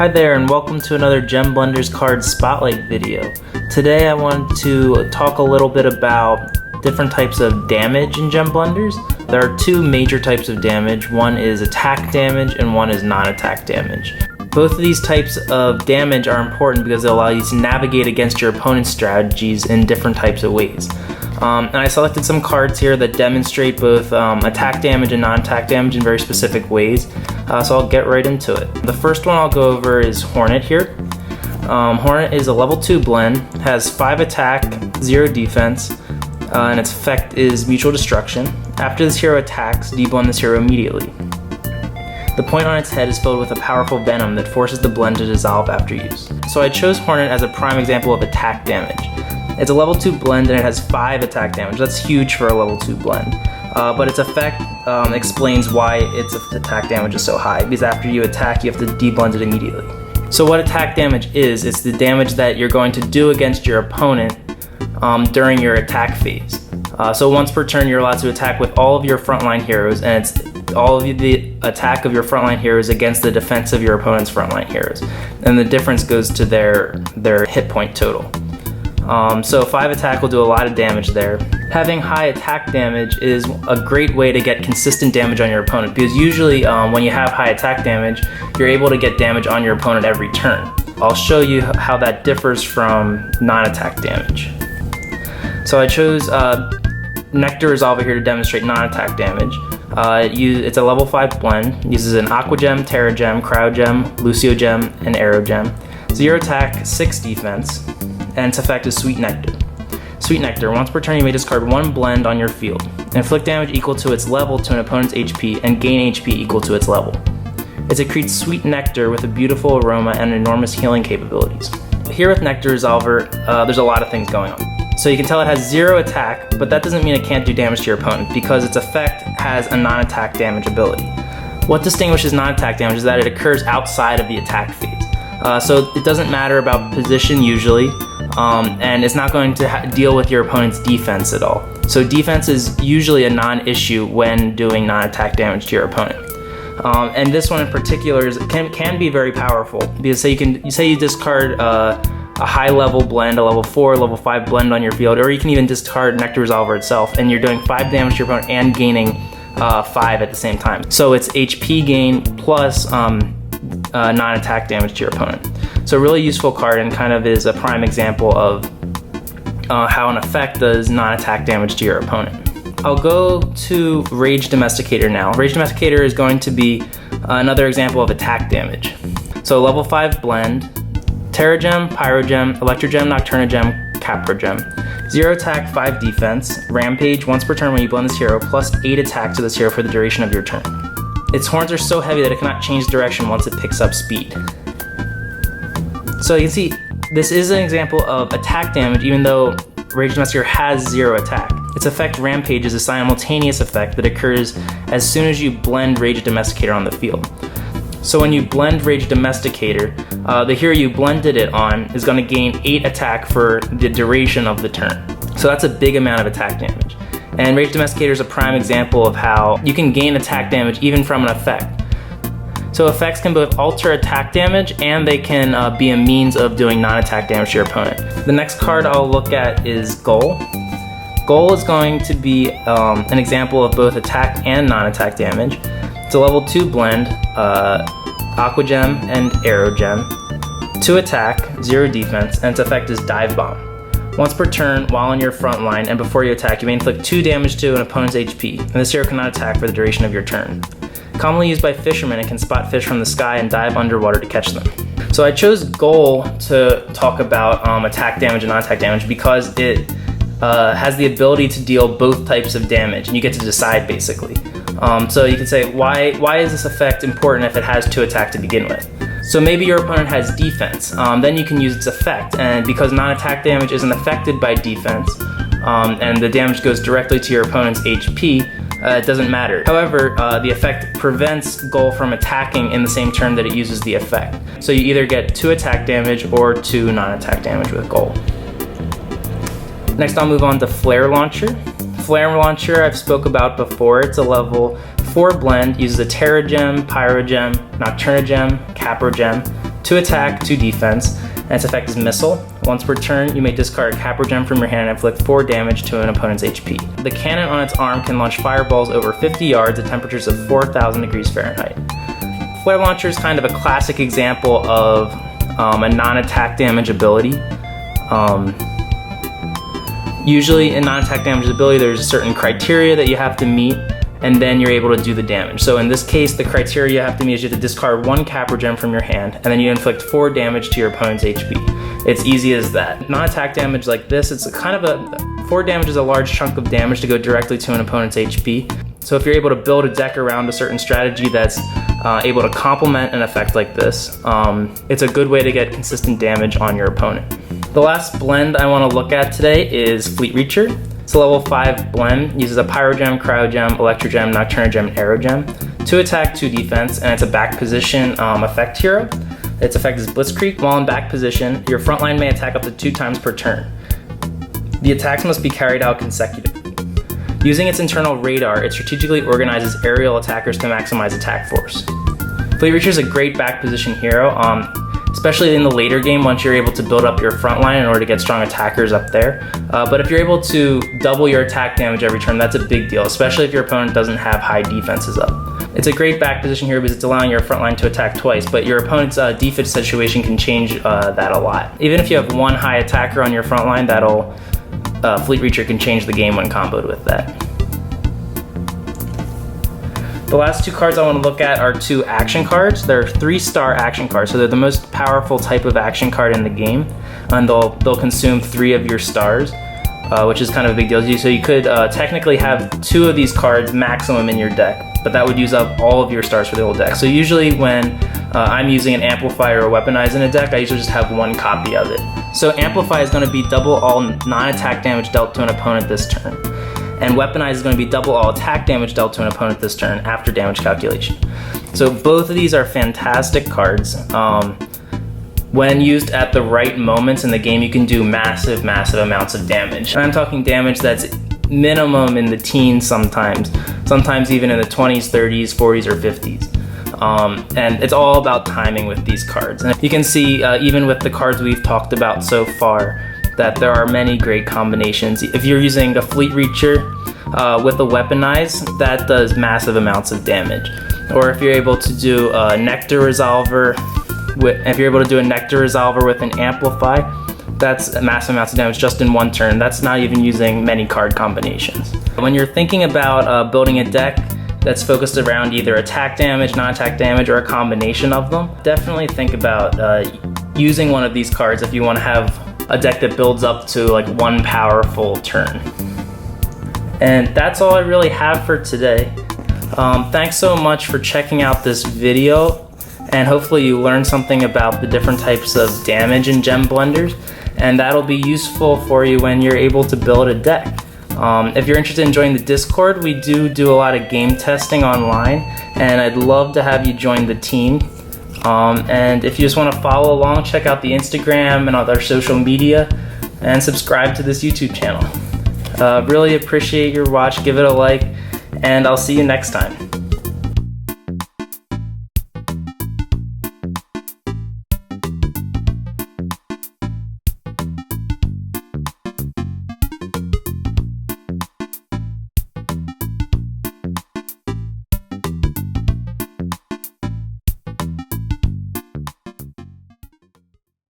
Hi there and welcome to another Gem Blenders card spotlight video. Today I want to talk a little bit about different types of damage in Gem Blenders. There are two major types of damage. One is attack damage and one is non-attack damage. Both of these types of damage are important because they allow you to navigate against your opponent's strategies in different types of ways. And I selected some cards here that demonstrate both attack damage and non-attack damage in very specific ways. So I'll get right into it. The first one I'll go over is Hornet here. Hornet is a level 2 blend, has 5 attack, 0 defense, and its effect is mutual destruction. After this hero attacks, deblend this hero immediately. The point on its head is filled with a powerful venom that forces the blend to dissolve after use. So I chose Hornet as a prime example of attack damage. It's a level 2 blend and it has 5 attack damage. That's huge for a level 2 blend. But its effect explains why its attack damage is so high, because after you attack, you have to deblend it immediately. So what attack damage is, it's the damage that you're going to do against your opponent during your attack phase. So once per turn, you're allowed to attack with all of your frontline heroes, and it's all of the attack of your frontline heroes against the defense of your opponent's frontline heroes. And the difference goes to their hit point total. So 5 attack will do a lot of damage there. Having high attack damage is a great way to get consistent damage on your opponent, because usually when you have high attack damage, you're able to get damage on your opponent every turn. I'll show you how that differs from non-attack damage. So I chose Nectar Resolver here to demonstrate non-attack damage. It's a level 5 blend, uses an Aqua Gem, Terra Gem, Cryo Gem, Lucio Gem, and Aero Gem. 0 attack, 6 defense, and its effect is Sweet Nectar. Sweet Nectar, once per turn you may discard 1 blend on your field. Inflict damage equal to its level to an opponent's HP, and gain HP equal to its level. It secretes sweet nectar with a beautiful aroma and enormous healing capabilities. Here with Nectar Resolver, there's a lot of things going on. So you can tell it has 0 attack, but that doesn't mean it can't do damage to your opponent, because its effect has a non-attack damage ability. What distinguishes non-attack damage is that it occurs outside of the attack phase. So it doesn't matter about position usually, and it's not going to deal with your opponent's defense at all. So defense is usually a non-issue when doing non-attack damage to your opponent. And this one in particular can be very powerful, because say you discard a high-level blend, a level 4, level 5 blend on your field, or you can even discard Nectar Resolver itself, and you're doing 5 damage to your opponent and gaining 5 at the same time. So it's HP gain plus non-attack damage to your opponent. So a really useful card, and kind of is a prime example of how an effect does non-attack damage to your opponent. I'll go to Rage Domesticator now. Rage Domesticator is going to be another example of attack damage. So level 5 blend, Terra Gem, Pyrogum, Electrogem, Nocturnagem, Caprogem. 0 attack, 5 defense, Rampage once per turn when you blend this hero, plus 8 attack to this hero for the duration of your turn. Its horns are so heavy that it cannot change direction once it picks up speed. So you can see, this is an example of attack damage even though Rage Domesticator has 0 attack. Its effect Rampage is a simultaneous effect that occurs as soon as you blend Rage Domesticator on the field. So when you blend Rage Domesticator, the hero you blended it on is going to gain 8 attack for the duration of the turn. So that's a big amount of attack damage. And Rage Domesticator is a prime example of how you can gain attack damage even from an effect. So effects can both alter attack damage, and they can be a means of doing non-attack damage to your opponent. The next card I'll look at is Goal. Goal is going to be an example of both attack and non-attack damage. It's a level 2 blend, Aqua Gem and Aero Gem. 2 attack, 0 defense, and its effect is Dive Bomb. Once per turn, while on your front line and before you attack, you may inflict 2 damage to an opponent's HP, and this hero cannot attack for the duration of your turn. Commonly used by fishermen, it can spot fish from the sky and dive underwater to catch them. So I chose Goal to talk about attack damage and non-attack damage because it has the ability to deal both types of damage, and you get to decide basically. So you can say, why is this effect important if it has 2 attack to begin with? So maybe your opponent has defense, then you can use its effect, and because non-attack damage isn't affected by defense, and the damage goes directly to your opponent's HP, it doesn't matter. However, the effect prevents Goal from attacking in the same turn that it uses the effect. So you either get 2 attack damage or 2 non-attack damage with Goal. Next I'll move on to Flare Launcher. Flare Launcher I've spoke about before. It's a level 4 blend, uses a Terra Gem, Pyrogum, Nocturnagem, Caprogem, 2 attack, 2 defense, and its effect is Missile. Once per turn, you may discard a Capper Gem from your hand and inflict 4 damage to an opponent's HP. The cannon on its arm can launch fireballs over 50 yards at temperatures of 4,000 degrees Fahrenheit. Flare Launcher is kind of a classic example of a non-attack damage ability. Usually in non-attack damage ability, there's a certain criteria that you have to meet, and then you're able to do the damage. So in this case, the criteria you have to meet is you have to discard 1 Capper Gem from your hand, and then you inflict 4 damage to your opponent's HP. It's easy as that. Non-attack damage like this, it's kind of a 4 damage is a large chunk of damage to go directly to an opponent's HP. So if you're able to build a deck around a certain strategy that's able to complement an effect like this, it's a good way to get consistent damage on your opponent. The last blend I want to look at today is Fleet Reacher. It's a level 5 blend, uses a Pyrogum, Cryogem, Electrogem, Nocturnagem, and Aerogem. 2 attack, 2 defense, and it's a back position effect hero. Its effect is Blitzkrieg. While in back position, your front line may attack up to 2 times per turn. The attacks must be carried out consecutively. Using its internal radar, it strategically organizes aerial attackers to maximize attack force. Fleet Reacher is a great back position hero, especially in the later game once you're able to build up your front line in order to get strong attackers up there. But if you're able to double your attack damage every turn, that's a big deal, especially if your opponent doesn't have high defenses up. It's a great back position here because it's allowing your front line to attack twice, but your opponent's defense situation can change that a lot. Even if you have 1 high attacker on your front line, Fleet Reacher can change the game when comboed with that. The last 2 cards I want to look at are 2 action cards. They're 3-star action cards, so they're the most powerful type of action card in the game, and they'll consume 3 of your stars, which is kind of a big deal. So you could technically have 2 of these cards maximum in your deck, but that would use up all of your stars for the whole deck. So usually when I'm using an Amplify or a Weaponize in a deck, I usually just have 1 copy of it. So Amplify is going to be double all non-attack damage dealt to an opponent this turn. And Weaponize is going to be double all attack damage dealt to an opponent this turn after damage calculation. So both of these are fantastic cards. When used at the right moments in the game, you can do massive amounts of damage. And I'm talking damage that's minimum in the teens sometimes even in the 20s, 30s, 40s, or 50s. And it's all about timing with these cards. And you can see, even with the cards we've talked about so far, that there are many great combinations. If you're using a Fleet Reacher with a Weaponize, that does massive amounts of damage. Or if you're able to do a Nectar Resolver, with an Amplify, that's massive amounts of damage just in 1 turn. That's not even using many card combinations. When you're thinking about building a deck that's focused around either attack damage, non-attack damage, or a combination of them, definitely think about using one of these cards if you want to have a deck that builds up to like 1 powerful turn. And that's all I really have for today. Thanks so much for checking out this video, and hopefully you learned something about the different types of damage in gem blenders, and that'll be useful for you when you're able to build a deck. If you're interested in joining the Discord, we do a lot of game testing online, and I'd love to have you join the team. And if you just want to follow along, check out the Instagram and other social media, and subscribe to this YouTube channel. Really appreciate your watch, give it a like, and I'll see you next time.